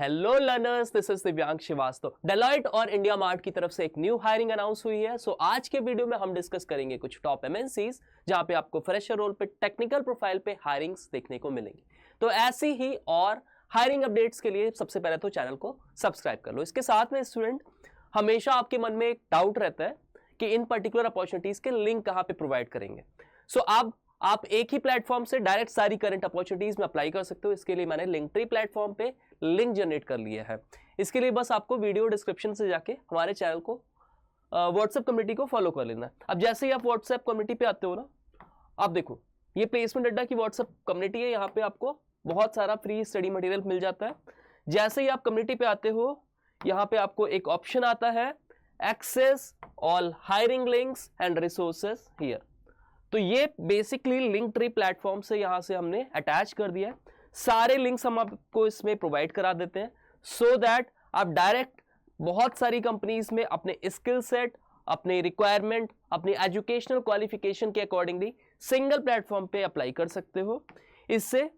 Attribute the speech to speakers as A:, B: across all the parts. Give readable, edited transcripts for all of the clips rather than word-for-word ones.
A: Hello learners, this is दिव्यांग Srivastava. Deloitte और India mart की तरफ से एक न्यू हायरिंग अनाउंस हुई है। आज के वीडियो में हम डिस्कस करेंगे कुछ टॉप एमएनसीज जहां पे आपको फ्रेशर रोल पे टेक्निकल प्रोफाइल पे हायरिंग्स देखने को मिलेंगी। तो ऐसी ही और हायरिंग अपडेट्स के लिए सबसे पहले तो चैनल को सब्सक्राइब कर लो। इसके साथ में स्टूडेंट, हमेशा आपके मन में एक डाउट रहता है कि इन पर्टिकुलर अपॉर्चुनिटीज के लिंक कहां पे प्रोवाइड करेंगे। आप एक ही प्लेटफॉर्म से डायरेक्ट सारी करंट अपॉर्चुनिटीज में अप्लाई कर सकते हो। इसके लिए मैंने लिंक्डइन प्लेटफॉर्म पे लिंक जनरेट कर लिया है। इसके लिए बस आपको वीडियो डिस्क्रिप्शन से जाके हमारे चैनल को व्हाट्सएप कम्युनिटी को फॉलो कर लेना है। अब जैसे ही आप व्हाट्सएप कम्युनिटी पे आते हो ना, आप देखो ये प्लेसमेंट अड्डा की व्हाट्सएप कम्युनिटी है। यहाँ पे आपको बहुत सारा फ्री स्टडी मटेरियल मिल जाता है। जैसे ही आप कम्युनिटी पे आते हो, यहाँ पे आपको एक ऑप्शन आता है access all hiring links and resources here. तो ये बेसिकली लिंक्डइन प्लेटफॉर्म से यहां से हमने अटैच कर दिया है। सारे लिंक्स हम आपको इसमें प्रोवाइड करा देते हैं सो दैट आप डायरेक्ट बहुत सारी कंपनीज में अपने स्किल सेट, अपने रिक्वायरमेंट, अपनी एजुकेशनल क्वालिफिकेशन के अकॉर्डिंगली सिंगल प्लेटफॉर्म पे अप्लाई कर सकते हो। इससे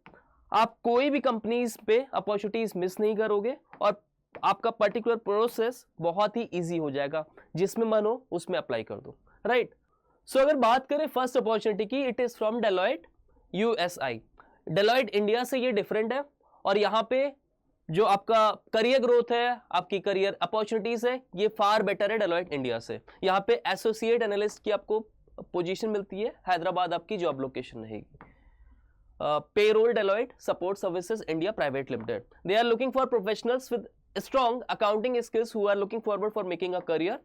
A: आप कोई भी कंपनीज पे अपॉर्चुनिटीज मिस नहीं करोगे और आपका पर्टिकुलर प्रोसेस बहुत ही ईजी हो जाएगा। जिसमें मन हो उसमें अप्लाई कर दो, राइट। सो अगर बात करें फर्स्ट अपॉर्चुनिटी की, it is from Deloitte USI. Deloitte India से ये डिफरेंट है और यहाँ पे जो आपका करियर ग्रोथ है, आपकी करियर अपॉर्चुनिटीज है, ये फार बेटर है डेलॉयट इंडिया से। यहाँ पे एसोसिएट एनालिस्ट की आपको पोजीशन मिलती है, हैदराबाद आपकी जॉब लोकेशन रहेगी। Payroll Deloitte support services India private limited. They are looking for professionals with strong accounting skills who are looking forward for making a career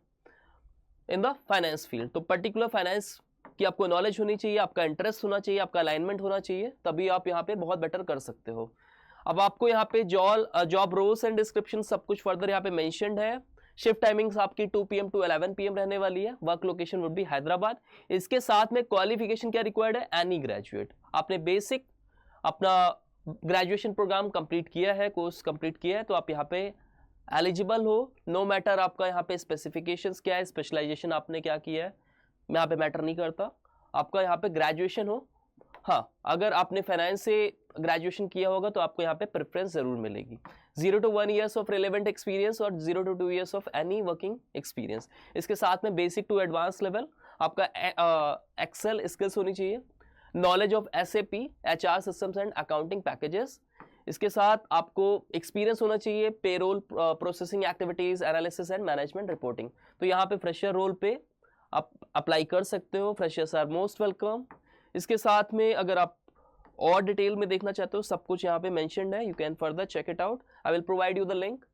A: in the finance field. तो particular finance की आपको knowledge होनी चाहिए, आपका interest होना चाहिए, आपका alignment होना चाहिए, तभी आप यहाँ पे बहुत बेटर कर सकते हो। अब आपको यहाँ पे जॉब रोल्स एंड डिस्क्रिप्शन सब कुछ फर्दर यहाँ पे मेंशन्ड है। शिफ्ट टाइमिंग्स आपकी 2 PM टू 11 PM रहने वाली है। Work location would B Hyderabad. इसके साथ में क्वालिफिकेशन क्या रिक्वायर्ड है, एनी ग्रेजुएट। आपने बेसिक अपना ग्रेजुएशन प्रोग्राम कंप्लीट किया है, कोर्स कंप्लीट किया है, तो आप यहाँ पे एलिजिबल हो। नो मैटर आपका यहाँ पे स्पेसिफिकेशंस क्या है, स्पेशलाइजेशन आपने क्या किया है, यहाँ पे मैटर नहीं करता। आपका यहाँ पे ग्रेजुएशन हो। हाँ, अगर आपने फाइनेंस से ग्रेजुएशन किया होगा तो आपको यहाँ पे प्रेफरेंस जरूर मिलेगी। 0 to 1 years of relevant experience और 0 to 2 years of any working experience. इसके साथ में बेसिक टू एडवांस लेवल आपका एक्सेल स्किल्स होनी चाहिए। Knowledge of SAP HR systems and accounting packages. इसके साथ आपको एक्सपीरियंस होना चाहिए payroll processing activities, analysis and management reporting. तो यहाँ पे फ्रेशर रोल पे आप अप्लाई कर सकते हो। Freshers are most welcome. इसके साथ में अगर आप और डिटेल में देखना चाहते हो, सब कुछ यहाँ पे मेंशन्ड है। You can further check it out. I will provide you the link.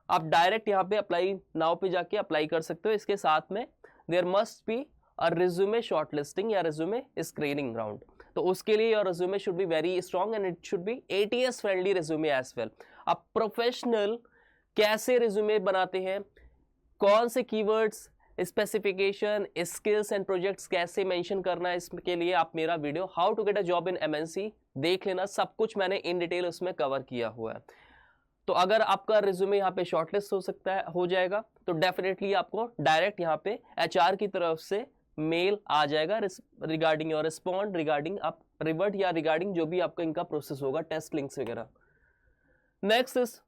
A: आप डायरेक्ट यहाँ पे अप्लाई नाउ पे जाके अप्लाई कर सकते हो। इसके साथ में there must be a resume shortlisting या रिज्यूमे स्क्रीनिंग राउंड। तो उसके लिए your resume should be very strong and it should be ATS friendly resume as well. आप प्रोफेशनल कैसे रिज्यूमे बनाते हैं, कौन से keywords, specification, skills and projects कैसे मेंशन करना है, इसके लिए आप मेरा video how to get a job in MNC देख लेना। सब कुछ मैंने इन डिटेल उसमें कवर किया हुआ है। तो अगर आपका रिज्यूमे यहाँ पे शॉर्टलिस्ट हो सकता है, हो जाएगा, तो डेफिनेटली आपको डायरेक्ट यहाँ पे HR की तरफ से मेल आ जाएगा रिगार्डिंग योर रिस्पॉन्ड, रिगार्डिंग आप रिवर्ट या रिगार्डिंग जो भी आपका इनका प्रोसेस होगा, टेस्ट लिंक्स वगैरह। Next is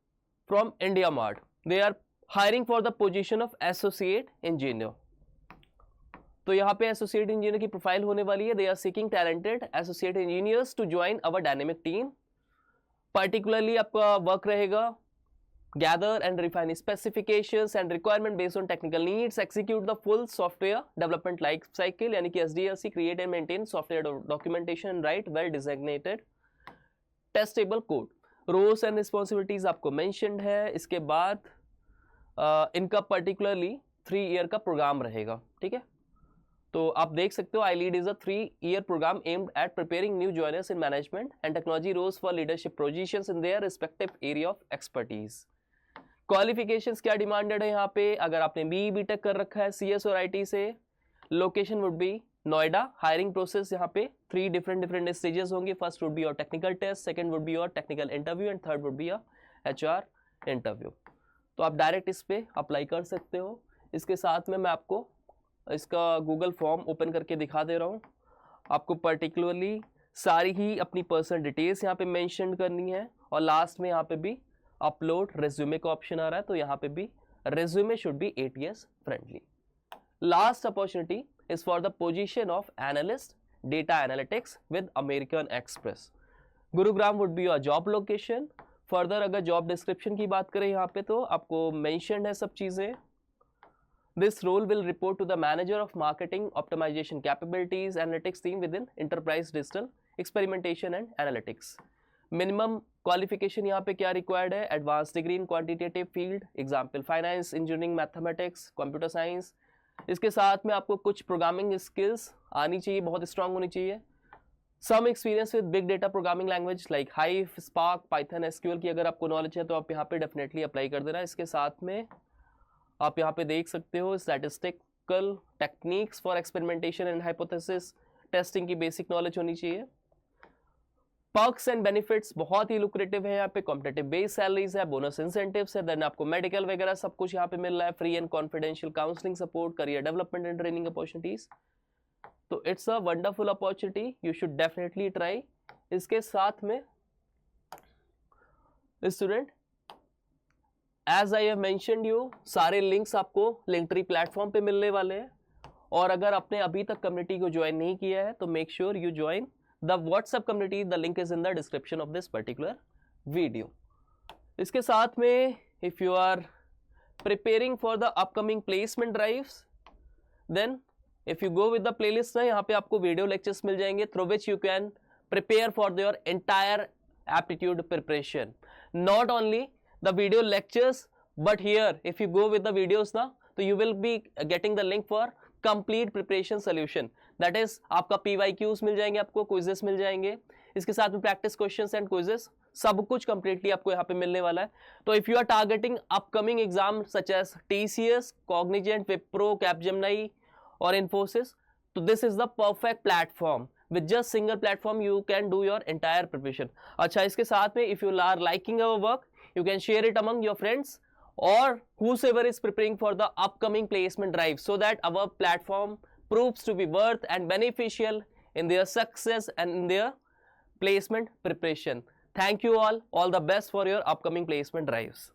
A: from IndiaMART. They are hiring for the position of associate engineer. तो यहाँ पे एसोसिएट इंजीनियर की प्रोफाइल होने वाली है। They are seeking talented associate engineers to join our dynamic team. Particularly आपका work रहेगा gather and refine specifications and requirement based on technical needs, execute the full software development life cycle यानी कि SDLC, create and maintain software documentation, write well designated testable code. roles and responsibilities आपको mentioned है। इसके बाद इनका particularly 3 year का programme रहेगा, ठीक है। तो आप देख सकते हो I lead is a 3-year program aimed at preparing new joiners in management and technology roles for leadership positions in their respective area of expertise. Qualifications क्या डिमांडेड है यहाँ पे, अगर आपने BE BTech कर रखा है CS और IT से, location would be Noida. Hiring process यहाँ पे 3 डिफरेंट स्टेजेस होंगे। First would be your technical test, second would be your technical interview and third would be your HR interview. तो आप डायरेक्ट इस पे अप्लाई कर सकते हो। इसके साथ में मैं आपको इसका गूगल फॉर्म ओपन करके दिखा दे रहा हूँ। आपको पर्टिकुलरली सारी ही अपनी पर्सनल डिटेल्स यहाँ पे मेंशन करनी है और लास्ट में यहाँ पे भी अपलोड रेज्यूमे का ऑप्शन आ रहा है, तो यहाँ पे भी resume should be ATS friendly. Last opportunity is for the position of analyst data analytics with American express. Gurugram would be your job location. Further अगर जॉब डिस्क्रिप्शन की बात करें यहाँ पे तो आपको मेंशन्ड है सब चीजें. This role will report to the manager of marketing optimization capabilities analytics team within enterprise digital experimentation and analytics. Minimum qualification यहाँ पे क्या required है? Advanced degree in quantitative field, example finance, engineering, mathematics, computer science. इसके साथ में आपको कुछ programming skills आनी चाहिए, बहुत strong होनी चाहिए. Some experience with big data programming language like Hive, Spark, Python, SQL की अगर आपको knowledge है तो आप यहाँ पे definitely apply कर देना. इसके साथ में आप यहाँ पे देख सकते हो statistical techniques for experimentation and hypothesis testing की बेसिक नॉलेज होनी चाहिए. पर्क्स एंड बेनिफिट्स बहुत ही लुक्रेटिव है यहाँ पे. कॉम्पिटिटिव बेस सैलरीज है, बोनस इंसेंटिव्स है, देन आपको मेडिकल वगैरह सब कुछ यहाँ पे मिल रहा है. Free and confidential counselling support, career development and training opportunities. तो it's a wonderful opportunity, you should definitely try. इसके साथ में student as I have mentioned you, सारे लिंक्स आपको लिंकट्री प्लेटफॉर्म पे मिलने वाले हैं. और अगर आपने अभी तक कम्युनिटी को ज्वाइन नहीं किया है तो make sure you join the WhatsApp community. The link is in the description of this particular video. इसके साथ में if you are preparing for the upcoming placement drives, then if you go with the playlist ना, यहाँ पे आपको video lectures मिल जाएंगे through which you can prepare for your entire aptitude preparation. Not only the video lectures, but here if you go with the videos now, so you will be getting the link for complete preparation solution. That is आपका PYQs मिल जाएंगे, आपको quizzes मिल जाएंगे, इसके साथ में practice questions and quizzes, सब कुछ completely आपको यहाँ पे मिलने वाला है. तो if you are targeting upcoming exams such as TCS, Cognizant, Wipro, Capgemini or Infosys, so this is the perfect platform. With just single platform you can do your entire preparation. अच्छा, इसके साथ में if you are liking our work, you can share it among your friends or whosoever is preparing for the upcoming placement drive, so that our platform proves to be worth and beneficial in their success and in their placement preparation. Thank you all the best for your upcoming placement drives.